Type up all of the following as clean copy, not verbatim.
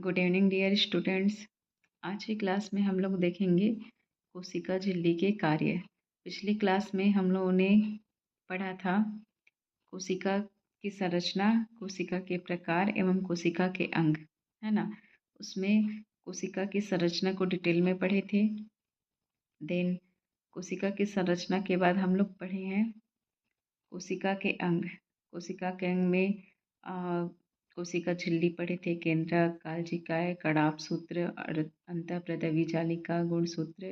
Good evening dear students. आज की class में हम लोग देखेंगे कोशिका झिल्ली के कार्य। पिछली क्लास में हम लोगों ने पढ़ा था कोशिका की संरचना, कोशिका के प्रकार एवं कोशिका के अंग, है ना। उसमें कोशिका की संरचना को डिटेल में पढ़े थे। देन कोशिका की संरचना के बाद हम लोग पढ़े हैं कोशिका के अंग। कोशिका के अंग में कोशिका झिल्ली पढ़े थे, केंद्रक, कालजिकाय, कड़ाप सूत्र और अंतःप्रदवी जालिका, गुणसूत्र,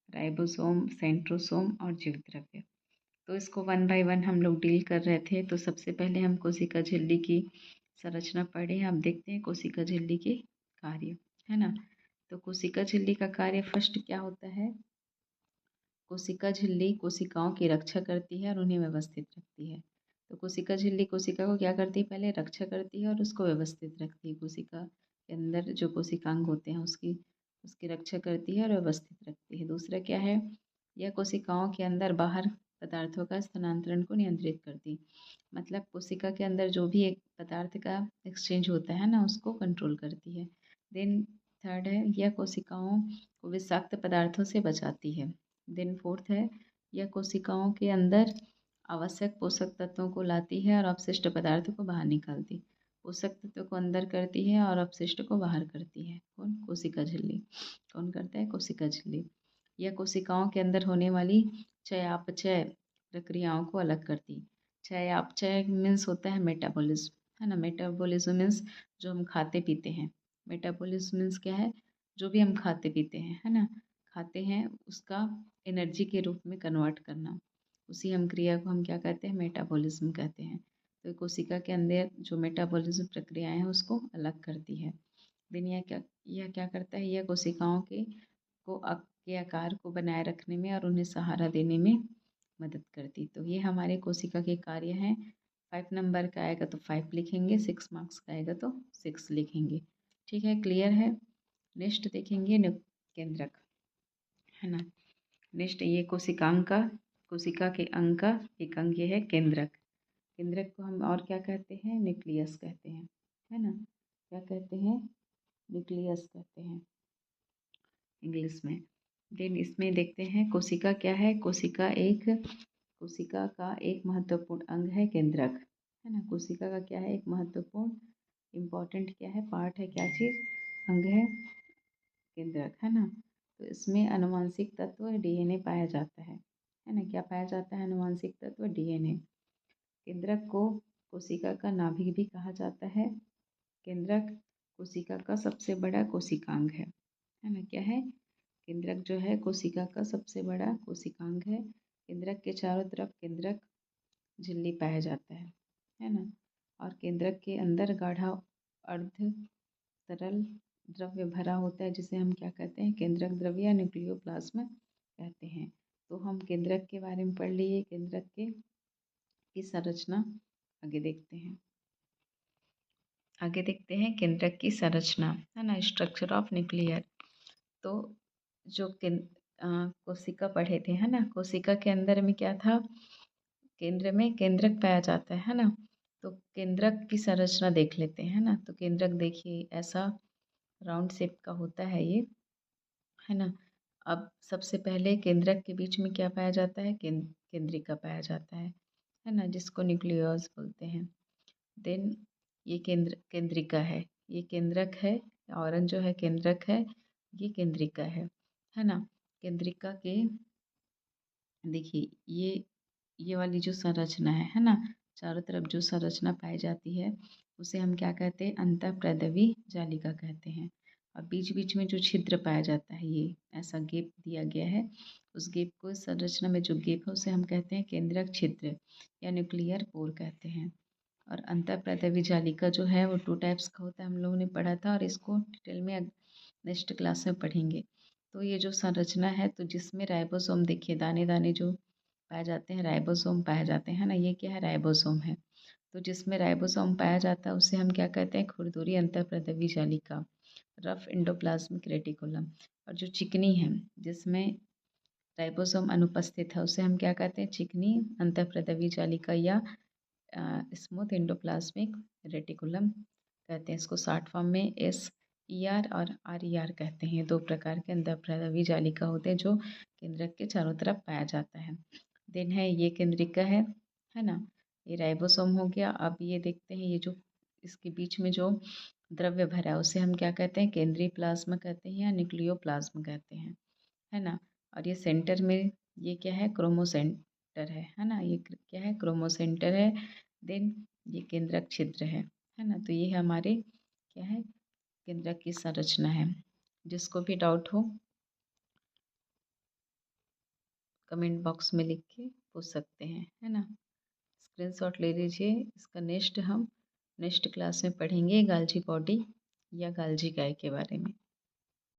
राइबोसोम, सेंट्रोसोम और जीवद्रव्य। तो इसको वन बाय वन हम लोग डील कर रहे थे। तो सबसे पहले हम कोशिका झिल्ली की संरचना पढ़े। अब देखते हैं कोशिका झिल्ली के कार्य, है ना। तो कोशिका झिल्ली का कार्य फर्स्ट क्या होता है? कोशिका झिल्ली कोशिकाओं की रक्षा करती है और उन्हें व्यवस्थित रखती है। तो कोशिका झिल्ली कोशिका को क्या करती है? पहले रक्षा करती है और उसको व्यवस्थित रखती है। कोशिका के अंदर जो कोशिकांग होते हैं उसकी रक्षा करती है और व्यवस्थित रखती है। दूसरा क्या है? यह कोशिकाओं के अंदर बाहर पदार्थों का स्थानांतरण को नियंत्रित करती है। मतलब कोशिका के अंदर जो भी एक पदार्थ का एक्सचेंज होता है ना, उसको कंट्रोल करती है। देन थर्ड है, यह कोशिकाओं को विषाक्त पदार्थों से बचाती है। देन फोर्थ है, यह कोशिकाओं के अंदर आवश्यक पोषक तत्वों को लाती है और अपशिष्ट पदार्थों को बाहर निकालती। पोषक तत्वों को अंदर करती है और अपशिष्ट को बाहर करती है। कौन? कोशिका झिल्ली। कौन करता है? कोशिका झिल्ली। यह कोशिकाओं के अंदर होने वाली चयापचय प्रक्रियाओं को अलग करती। चयापचय मीन्स होता है मेटाबॉलिज्म, है ना। मेटाबॉलिज्म मीन्स जो हम खाते पीते हैं। मेटाबॉलिज्म मीन्स क्या है? जो भी हम खाते पीते हैं, है ना, खाते हैं उसका एनर्जी के रूप में कन्वर्ट करना, उसी हम क्रिया को हम क्या कहते हैं? मेटाबॉलिज्म कहते हैं। तो कोशिका के अंदर जो मेटाबॉलिज्म प्रक्रियाएं हैं उसको अलग करती है। देन यह क्या करता है? यह कोशिकाओं के आकार को बनाए रखने में और उन्हें सहारा देने में मदद करती। तो ये हमारे कोशिका के कार्य हैं। 5 नंबर का आएगा तो 5 लिखेंगे, 6 मार्क्स का आएगा तो 6 लिखेंगे। ठीक है, क्लियर है। नेक्स्ट देखेंगे केंद्रक, है ना। नेक्स्ट ये कोशिका के अंग का एक अंग ये है केंद्रक। केंद्रक को हम और क्या कहते हैं? न्यूक्लियस कहते हैं, है ना। क्या कहते हैं? न्यूक्लियस कहते हैं इंग्लिश में। देन इसमें देखते हैं कोशिका क्या है। कोशिका का एक महत्वपूर्ण अंग है केंद्रक, है ना। कोशिका का क्या है? एक महत्वपूर्ण इम्पोर्टेंट क्या है? पार्ट है, क्या चीज़? अंग है केंद्रक, है ना। तो इसमें अनुवांशिक तत्व डीएनए पाया जाता है ना। क्या पाया जाता है? अनुवांशिक तत्व डीएनए। केंद्रक को कोशिका का नाभिक भी कहा जाता है। केंद्रक कोशिका का सबसे बड़ा कोशिकांग है ना। क्या है? केंद्रक जो है कोशिका का सबसे बड़ा कोशिकांग है। केंद्रक के चारों तरफ केंद्रक झिल्ली पाया जाता है ना। और केंद्रक के अंदर गाढ़ा अर्ध तरल द्रव्य भरा होता है, जिसे हम क्या कहते हैं? केंद्रक द्रव्य या न्यूक्लियोप्लाज्म कहते हैं। तो हम केंद्रक के बारे में पढ़ लिए। केंद्रक की संरचना आगे देखते हैं। केंद्रक की संरचना, है ना, स्ट्रक्चर ऑफ न्यूक्लियर। तो जो कोशिका पढ़े थे, है ना। कोशिका के अंदर में क्या था? केंद्र में केंद्रक पाया जाता है ना। तो केंद्रक की संरचना देख लेते हैं ना। तो केंद्रक देखिए ऐसा राउंड शेप का होता है ये, है ना। अब सबसे पहले केंद्रक के बीच में क्या पाया जाता है? केंद्रिका पाया जाता है ना, जिसको न्यूक्लियस बोलते हैं। देन ये केंद्रिका है, ये केंद्रक है। ऑरेंज जो है केंद्रक है, ये केंद्रिका है ना। केंद्रिका के देखिए ये वाली जो संरचना है ना, चारों तरफ जो संरचना पाई जाती है उसे हम क्या कहते हैं? अंतःप्रदवी जालिका कहते हैं। और बीच बीच में जो छिद्र पाया जाता है, ये ऐसा गेप दिया गया है, उस गेप को, संरचना में जो गेप है उसे हम कहते हैं केंद्रक छिद्र या न्यूक्लियर पोर कहते हैं। और अंतःप्रदवी जालिका जो है वो 2 टाइप्स का होता है, हम लोगों ने पढ़ा था और इसको डिटेल में नेक्स्ट क्लास में पढ़ेंगे। तो ये जो संरचना है, तो जिसमें राइबोसोम, देखिए दाने दाने जो पाए जाते हैं, राइबोसोम पाए जाते हैं ना। ये क्या है? राइबोसोम है। तो जिसमें राइबोसोम पाया जाता है उसे हम क्या कहते हैं? खुरदुरी अंतःप्रदवी जालिका, रफ एंडोप्लाज्मिक रेटिकुलम। और जो चिकनी है, जिसमें राइबोसोम अनुपस्थित है, उसे हम क्या कहते हैं? चिकनी अंतःप्रदवी जालिका या स्मूथ एंडोप्लाज्मिक रेटिकुलम कहते हैं। इसको शॉर्ट फॉर्म में ER और RER कहते हैं। 2 प्रकार के अंतःप्रावी जालिका होते हैं जो केंद्रक के चारों तरफ पाया जाता है। देन है ये केंद्रिका है ना। ये राइबोसोम हो गया। अब ये देखते हैं ये जो इसके बीच में जो द्रव्य भरा है उसे हम क्या कहते हैं, केंद्रीय प्लाज्मा कहते हैं या न्यूक्लियोप्लाज्म कहते हैं, है ना। और ये सेंटर में ये क्या है, क्रोमोसेंटर है ना। ये क्या है, क्रोमोसेंटर है। देन ये केंद्रक छिद्र है ना। तो ये हमारे क्या है, केंद्रक की संरचना है। जिसको भी डाउट हो कमेंट बॉक्स में लिख के पूछ सकते हैं, है ना। स्क्रीनशॉट ले लीजिए। इसका नेक्स्ट हम नेक्स्ट क्लास में पढ़ेंगे गाल्जी बॉडी या गाल्जी गाय के बारे में।